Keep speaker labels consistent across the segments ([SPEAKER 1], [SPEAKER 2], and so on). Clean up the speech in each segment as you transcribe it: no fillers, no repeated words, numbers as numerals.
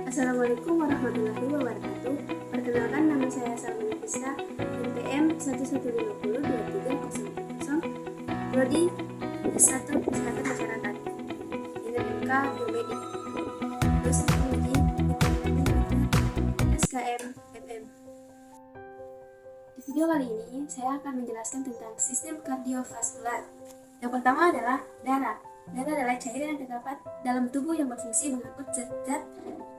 [SPEAKER 1] Assalamualaikum warahmatullahi wabarakatuh. Perkenalkan, nama saya Salma Nafisa, NPM 115023000, Prodi S1 Kesehatan Masyarakat, NMK Biomedi, dosen Teknologi SKM MM. Di video kali ini, saya akan menjelaskan tentang sistem kardiovaskular. Yang pertama adalah darah. Darah adalah cairan yang terdapat dalam tubuh yang berfungsi mengangkut zat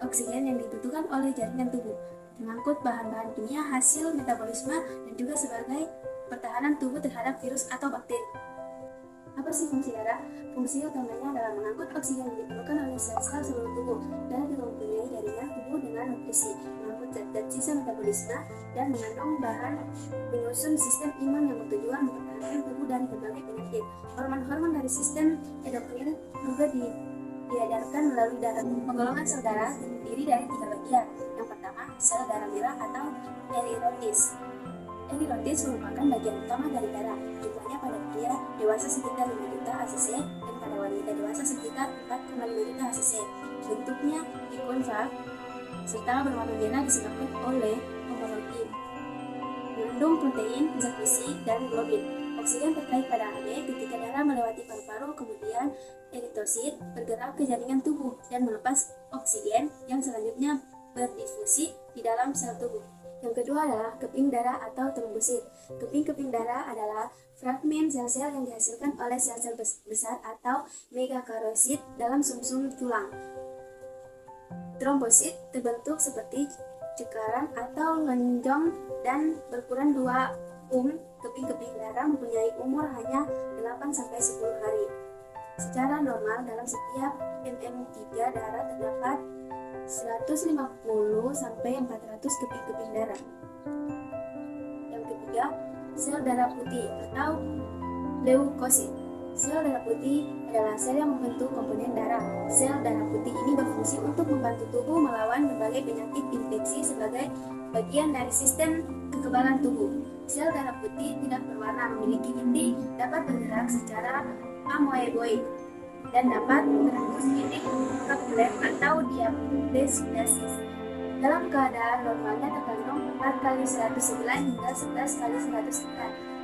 [SPEAKER 1] oksigen yang dibutuhkan oleh jaringan tubuh, mengangkut bahan-bahan kimia hasil metabolisme, dan juga sebagai pertahanan tubuh terhadap virus atau bakteri. Apa sih fungsi darah? Fungsi utamanya adalah mengangkut oksigen yang diperlukan oleh sel-sel seluruh tubuh. Darah juga mempunyai jaringan tubuh dengan nutrisi, mengangkut zat-zat sisa metabolisme, dan mengandung bahan penyusun sistem imun yang bertujuan mempertahankan tubuh dari berbagai penyakit. Hormon-hormon dari sistem endokrin juga diedarkan melalui darah. Penggolongan sel darah terdiri dari 3 bagian. Yang pertama, sel darah merah atau eritrosit. Eritrosit merupakan bagian utama dari darah. Jumlahnya pada pria dewasa sekitar 5 juta ACC dan pada wanita dewasa sekitar 4,5 juta ACC. Bentuknya konkav serta berwarna merah disebabkan oleh hemoglobin, mengandung protein, zat besi, dan globin. Oksigen terkait pada AB ketika darah melewati paru-paru, kemudian eritrosit bergerak ke jaringan tubuh dan melepas oksigen yang selanjutnya berdifusi di dalam sel tubuh. Yang kedua adalah keping darah atau trombosit. Keping-keping darah adalah fragmen sel-sel yang dihasilkan oleh sel-sel besar atau megakarosit dalam sumsum tulang. Trombosit terbentuk seperti cekaran atau lonjong dan berukuran 2 Keping-keping darah mempunyai umur hanya 8-10 hari. Secara normal dalam setiap mm3 darah terdapat 150-400 keping-keping darah. Yang ketiga, sel darah putih atau leukosit. Sel darah putih adalah sel yang membentuk komponen darah. Sel darah putih ini berfungsi untuk membantu tubuh melawan berbagai penyakit infeksi sebagai bagian dari sistem kekebalan tubuh. Sel darah putih tidak berwarna, memiliki inti, dapat bergerak secara amoeboid, dan dapat menembus titik kapiler atau diaphragmasis. Dalam keadaan normalnya terkandung 4x109 hingga 11x109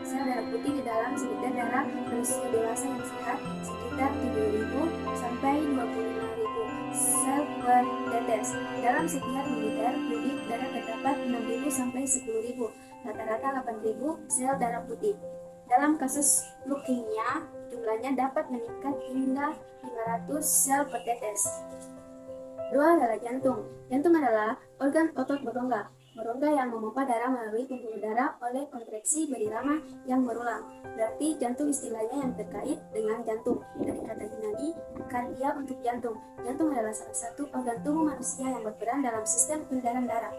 [SPEAKER 1] sel darah putih di dalam seliter darah manusia dewasa yang sehat, sekitar 7.000 sampai 25.000 sel per tetes. Dalam setiap mililiter kubik darah terdapat 6.000 sampai 10.000, rata-rata 8.000 sel darah putih. Dalam kasus leukemia, jumlahnya dapat meningkat hingga 500 sel per tetes. Kedua adalah jantung. Jantung adalah organ otot berongga. Berongga yang memompa darah melalui pembuluh darah oleh kontraksi berirama yang berulang. Berarti jantung istilahnya yang terkait dengan jantung. Dari kata Yunani, kardia untuk jantung. Jantung adalah salah satu organ tubuh manusia yang berperan dalam sistem peredaran darah.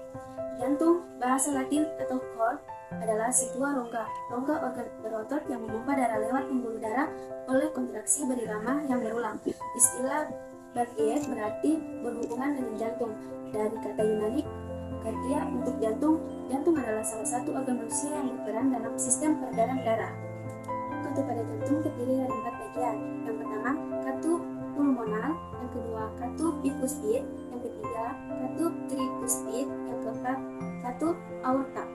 [SPEAKER 1] Jantung, bahasa Latin atau cor, adalah sebuah rongga. Rongga organ berotot yang memompa darah lewat pembuluh darah oleh kontraksi berirama yang berulang. Istilah cardiac berarti berhubungan dengan jantung. Dari kata Yunani, kardia untuk jantung. Jantung adalah salah satu organ manusia yang berperan dalam sistem peredaran darah. Katup pada jantung terdiri dari 4 bagian. Yang pertama, katup pulmonal. Yang kedua, katup bicuspid. Yang ketiga, katup tricuspid. Yang keempat, katup aorta.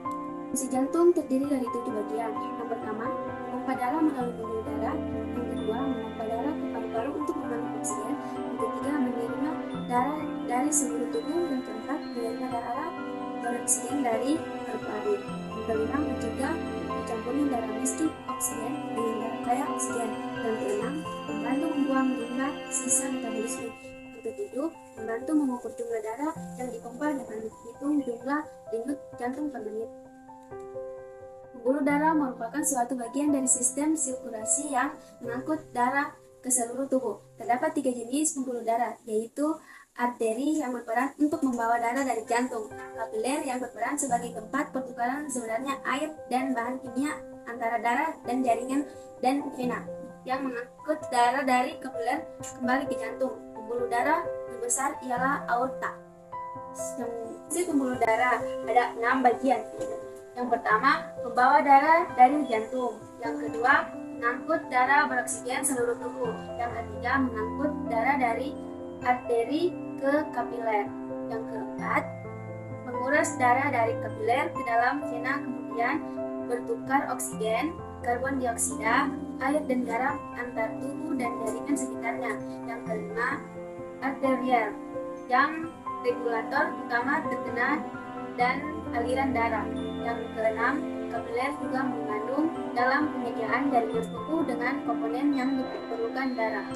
[SPEAKER 1] Fungsi jantung terdiri dari 7 bagian. Yang pertama, memompa darah melalui pembuluh darah. Yang kedua, memompa darah ke paru-paru untuk mengandung oksigen. Yang ketiga, menerima darah dari seluruh tubuh. Yang keempat, menerima darah beroksigen dari paru-paru. Yang kelima, mencegah bercampurnya darah miskin oksigen dengan darah kaya oksigen. Yang keenam, membantu membuang limbah sisa metabolisme. Yang ketujuh, membantu mengukur jumlah darah yang dipompa dengan menghitung jumlah denyut jantung per menit. Pembuluh darah merupakan suatu bagian dari sistem sirkulasi yang mengangkut darah ke seluruh tubuh. Terdapat 3 jenis pembuluh darah, yaitu arteri yang berperan untuk membawa darah dari jantung, kapiler yang berperan sebagai tempat pertukaran sebenarnya air dan bahan kimia antara darah dan jaringan, dan vena yang mengangkut darah dari kapiler kembali ke jantung. Pembuluh darah terbesar ialah aorta. Fungsi pembuluh darah ada 6 bagian. Yang pertama, membawa darah dari jantung. Yang kedua, mengangkut darah beroksigen seluruh tubuh. Yang ketiga, mengangkut darah dari arteri ke kapiler. Yang keempat, menguras darah dari kapiler ke dalam vena, kemudian bertukar oksigen, karbon dioksida, air dan garam antar tubuh dan jaringan sekitarnya. Yang kelima, arterial, yang regulator utama terkena dan aliran darah. Yang keenam, kapiler juga mengandung dalam penyediaan jaringan tubuh dengan komponen yang diperlukan darah.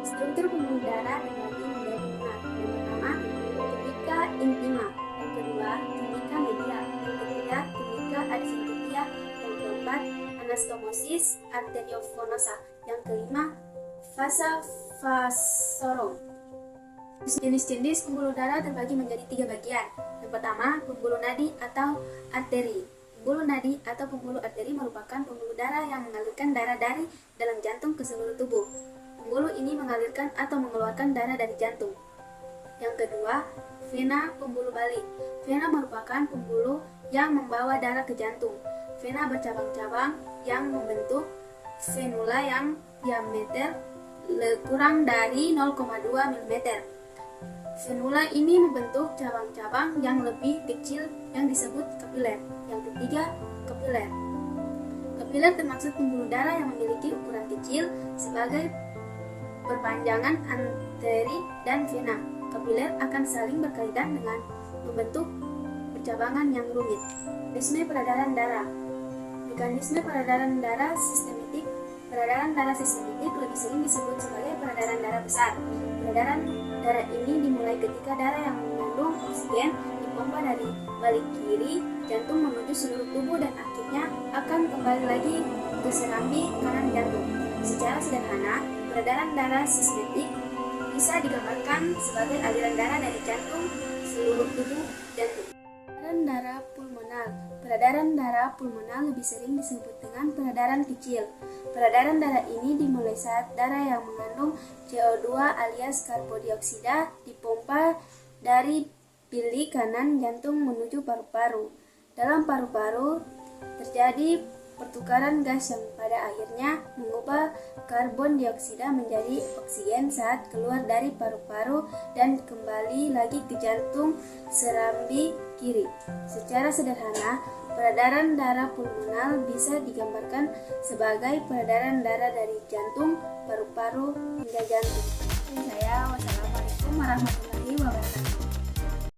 [SPEAKER 1] Struktur pembuluh darah terbagi menjadi 5. Yang pertama, tunica intima. Yang kedua, tunica media. Yang ketiga, tunica adventitia. Yang keempat, anastomosis arteriofonosa. Yang kelima, vasa vasorum. Jenis-jenis pembuluh darah terbagi menjadi 3 bagian. Yang pertama, pembuluh nadi atau arteri. Pembuluh nadi atau pembuluh arteri merupakan pembuluh darah yang mengalirkan darah dari dalam jantung ke seluruh tubuh. Pembuluh ini mengalirkan atau mengeluarkan darah dari jantung. Yang kedua, vena pembuluh balik. Vena merupakan pembuluh yang membawa darah ke jantung. Vena bercabang-cabang yang membentuk venula yang diameter kurang dari 0,2 mm. Venula ini membentuk cabang-cabang yang lebih kecil yang disebut kapiler. Yang ketiga, kapiler. Kapiler termaksud pembuluh darah yang memiliki ukuran kecil sebagai perpanjangan arteri dan vena. Kapiler akan saling berkaitan dengan membentuk percabangan yang rumit. Mekanisme peredaran darah. Mekanisme peredaran darah sistematik. Peredaran darah sistematik lebih sering disebut sebagai peredaran darah besar. Peredaran darah ini dimulai ketika darah yang mengandung oksigen dipompa dari balik kiri jantung menuju seluruh tubuh dan akhirnya akan kembali lagi ke serambi kanan jantung. Secara sederhana, peredaran darah sistematik bisa digambarkan sebagai aliran darah dari jantung seluruh tubuh jantung. Peredaran darah pulmonal. Peredaran darah pulmonal lebih sering disebut dengan peredaran kecil. Peredaran darah ini dimulai saat darah yang mengandung CO2 alias karbon dioksida dipompa dari bilik kanan jantung menuju paru-paru. Dalam paru-paru terjadi pertukaran gas yang pada akhirnya mengubah karbon dioksida menjadi oksigen saat keluar dari paru-paru dan kembali lagi ke jantung serambi kiri. Secara sederhana, peredaran darah pulmonal bisa digambarkan sebagai peredaran darah dari jantung, paru-paru, hingga jantung. Wassalamualaikum warahmatullahi wabarakatuh.